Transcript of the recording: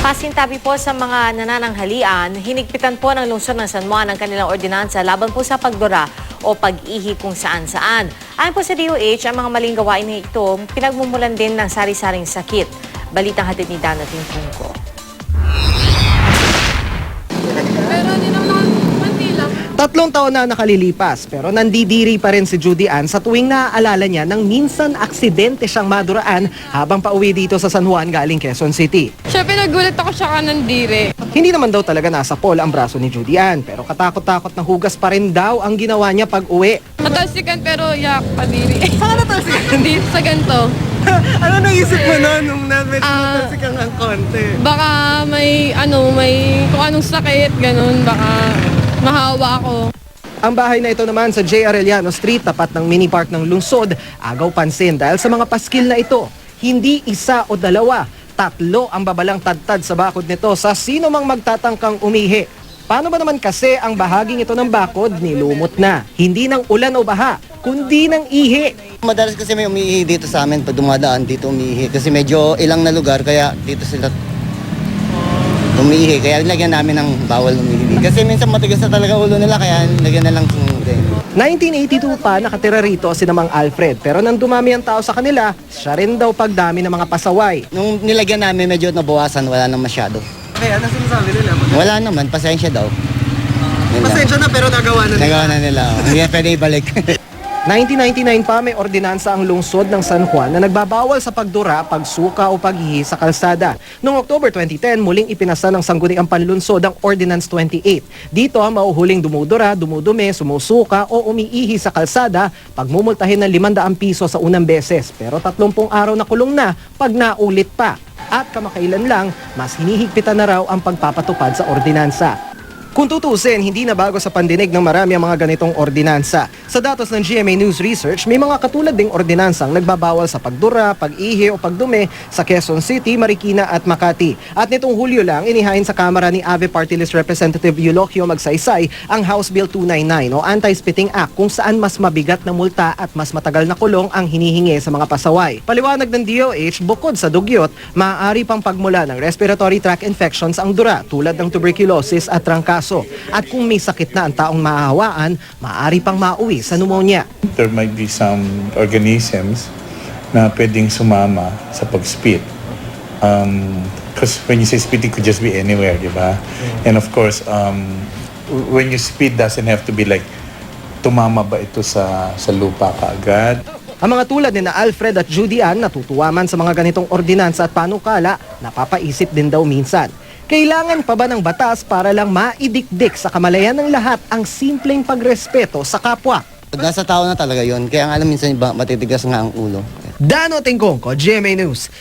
Masintabi po sa mga nanananghalian, hinigpitan po ng lungsod ng San Juan ang kanilang ordinansa laban po sa pagdura o pag-ihi kung saan-saan. Ayon po sa DOH, ang mga maling gawain na ito pinagmumulan din ng sari-saring sakit. Balitang hatid ni Dana Tingkungko. Pero hindi naman mantila. 3 taon na nakalilipas pero nandidiri pa rin si Judy Ann sa tuwing naaalala niya nang minsan aksidente siyang maduraan habang pauwi dito sa San Juan galing Quezon City. Siyempre nagulat ako siya kanandire. Hindi naman daw talaga nasa pole ang braso ni Judy Ann pero katakot-takot na hugas pa rin daw ang ginawa niya pag uwi. Natalsikan pero yak padiri. Saan natalsikan? Dito sa ganito. Ano naisip mo na nung natalsikan ang konti? Baka may kung anong sakit, ganun, baka mahawa ako. Ang bahay na ito naman sa J. Arellano Street, tapat ng mini park ng lungsod, agaw pansin dahil sa mga paskil na ito. Hindi isa o dalawa, 3 ang babalang tadtad sa bakod nito sa sino mang magtatangkang umihi. Paano ba naman kasi ang bahaging ito ng bakod nilumot na? Hindi ng ulan o baha, kundi ng ihi. Madalas kasi may umiihi dito sa amin pag dumadaan dito umiihi kasi medyo ilang na lugar kaya dito sila umiihi kaya lagyan namin ng bawal umiihi. Kasi minsan matigas na talaga ulo nila kaya lagyan na lang ng 1982 pa nakatira rito si Namang Alfred pero nang dumami ang tao sa kanila, siya rin daw pagdami ng mga pasaway. Nung nilagyan namin medyo nabawasan, wala na masyado. Kaya ano sinasabi nila? Wala naman, pasensya daw. Yun lang. Pasensya na pero nagawa na Nagawa na nila. Hindi na pwede ibalik. 1999 pa may ordinansa ang lungsod ng San Juan na nagbabawal sa pagdura, pagsuka o paghihi sa kalsada. Noong October 2010, muling ipinasa ng Sangguniang Panlunsod ang Ordinance 28. Dito, mauhuling dumudura, dumudumi, sumusuka o umiihi sa kalsada, pagmumultahin ng 500 piso sa unang beses. Pero 30 araw na kulong na pag naulit pa. At kamakailan lang, mas hinihigpitan na raw ang pagpapatupad sa ordinansa. Kung tutusin, hindi na bago sa pandinig ng marami ang mga ganitong ordinansa. Sa datos ng GMA News Research, may mga katulad ding ordinansang nagbabawal sa pagdura, pag-ihi o pagdumi sa Quezon City, Marikina at Makati. At nitong Hulyo lang, inihain sa Kamara ni AVE Party List Representative Eulogio Magsaysay ang House Bill 299 o Anti-Spitting Act kung saan mas mabigat na multa at mas matagal na kulong ang hinihingi sa mga pasaway. Paliwanag ng DOH, bukod sa dugyot, maaari pang pagmula ng respiratory tract infections ang dura tulad ng tuberculosis at trangkaso. At kung may sakit na ang taong mahahawaan, maaari pang mauwi sa pneumonia. There might be some organisms na pwedeng sumama sa pag-spit. Because when you say spit, it could just be anywhere, di ba? And of course, when you spit, doesn't have to be like, tumama ba ito sa lupa kaagad? Ang mga tulad ni na Alfred at Judy Ann natutuwa man sa mga ganitong ordinansa at panukala, napapaisip din daw minsan. Kailangan pa ba ng batas para lang maidikdik sa kamalayan ng lahat ang simpleng pagrespeto sa kapwa? Nasa tao na talaga yon kaya nga alam minsan matitigas nga ang ulo. Dano Tingkungko, GMA News.